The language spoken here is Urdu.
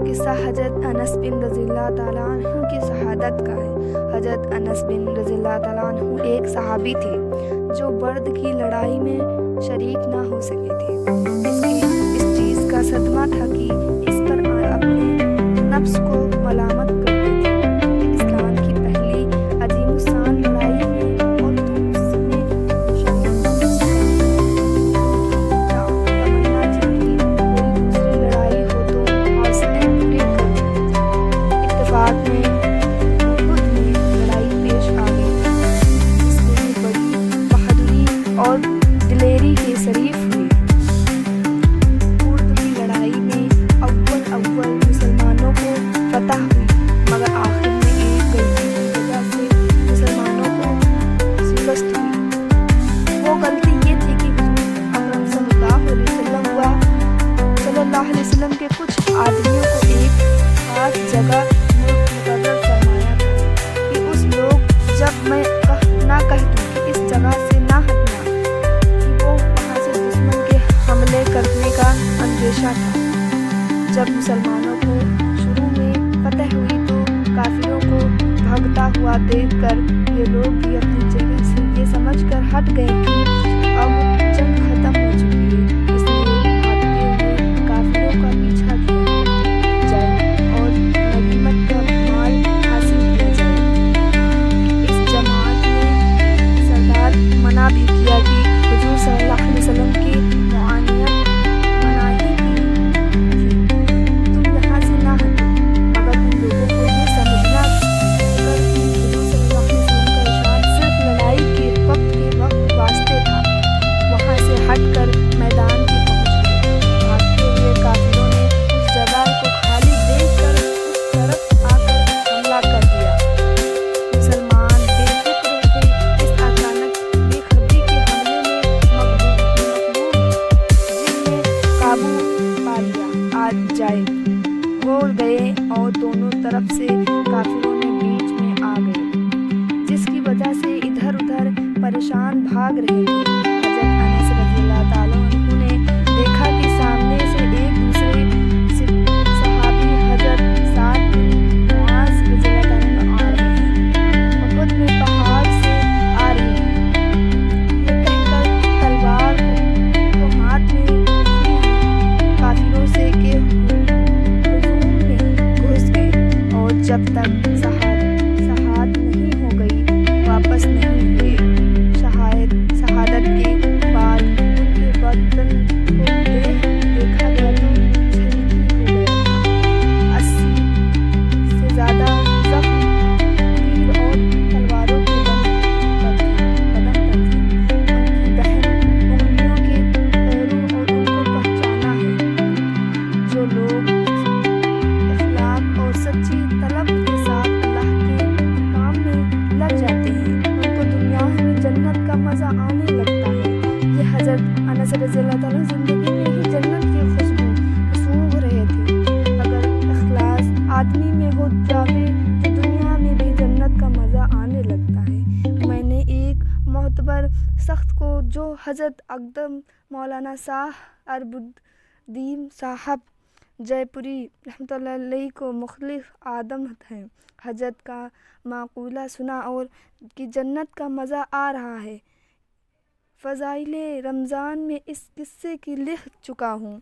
قصہ حضرت انس بن رضی اللہ تعالیٰ عنہ کی شہادت کا ہے۔ حضرت انس بن رضی اللہ تعالیٰ عنہ ایک صحابی تھے جو برد کی لڑائی میں شریک نہ ہو سکے تھے۔ اس چیز کا صدمہ تھا کہ اس پر اپنے نفس کو ملامت کرتے تھے کہ اسلام کی پہلی عظیم الشان لڑائی میں اور تم اس میں شریک نہ ہو سکے۔ تمنا تھی کہ کوئی دوسری لڑائی ہو تو حوصلے پورے کر۔ اتفاق میں احد میں لڑائی پیش آ گئی جس میں بڑی بہادری اور دلیری کے شریف ہوئے۔ احد کی لڑائی میں اول مسلمانوں کو فتح ہوئی، مگر آخر میں ایک غلطی کی وجہ سے مسلمانوں کو شکست ہوئی۔ وہ غلطی یہ تھی کہ حضور اکرم صلی اللہ علیہ وسلم کے کچھ آدمیوں کو ایک خاص جگہ مقرر فرمایا تھا کہ اس لوگ جب میں نہ کہہ دوں کہ اس جگہ سے نہ ہٹنا کہ وہ وہاں سے دشمن کے حملے کرنے کا اندیشہ تھا۔ جب مسلمانوں کو شروع میں فتح ہوئی تو کافروں کو بھاگتا ہوا دیکھ کر یہ لوگ بھی اپنی جگہ سے یہ سمجھ کر ہٹ گئے کہ اب جنگ ختم ہو چکی ہے، اس لیے بھاگتے ہوئے کافروں کا پیچھا کیا جائے اور غنیمت کا مال حاصل کیا جائے۔ اس جماعت نے سردار منع بھی کیا کہ حضور صلی اللہ علیہ وسلم کی معانیت مناہی کی تھی، تم یہاں سے نہ ہٹو، مگر ان لوگوں کو یہ سمجھنا کر کہ حضور صلی اللہ علیہ وسلم کا ارشاد صرف لڑائی کے وقت واسطے تھا، وہاں سے ہٹ کر میدان کی پہنچ گئے۔ بھاگتے ہوئے کافروں نے اس جگہ کو خالی دیکھ کر اس طرف آ کر حملہ کر دیا۔ مسلمان بے فکر تھے اس اچانک بے خبری کے حملے میں مغلوب جن میں قابو پا لیا آ جائے ہو گئے اور دونوں طرف سے کافروں نے بیچ میں آ گئے، جس کی وجہ سے ادھر ادھر پریشان بھاگ رہے تھے۔ حضرت انس رضی اللہ تعالیٰ عنہ نے دیکھا کہ سامنے سے ایک دوسرے صحابی حضرت سعد بن معاذ رضی اللہ تعالیٰ عنہ آ رہے ہیں، احد میں پہاڑ سے آ رہے ہیں۔ یہ کہہ کر تلوار کو ہاتھ میں لی کافروں سے کہ ہجوم میں گھس گئے اور جب تک شہادت نہیں ہو گئی واپس نہیں ہوئے۔ شہادت کے بعد ان کے بدن کو دیکھا گیا تو چھلکی ہو گیا تھا۔ 80 سے زیادہ زخم تیر اور تلواروں کے بدن پر تھے۔ ان کی بہن انگلیوں کے پیروں اور ان کو پہچانا ہے۔ جو لوگ اخلاق اور سچی طلب کے ساتھ اللہ کے کام میں لگ جاتے ہیں ان کو دنیا میں جنت کا مزہ آنے لگتا ہے۔ یہ حضرت انس رضی اللہ تعالیٰ زندگی میں ہی جنت کی خوشبو سونگھ رہے تھے۔ اگر اخلاص آدمی میں ہو جاوے تو دنیا میں بھی جنت کا مزہ آنے لگتا ہے۔ میں نے ایک معتبر شخص کو جو حضرت اقدم مولانا شاہ ارب الدین صاحب جے پوری رحمۃ اللہ علیہ کو مخلص آدم ہیں، حضرت کا مقولہ سنا اور کہ جنت کا مزہ آ رہا ہے۔ فضائل رمضان میں اس قصے کی لکھ چکا ہوں۔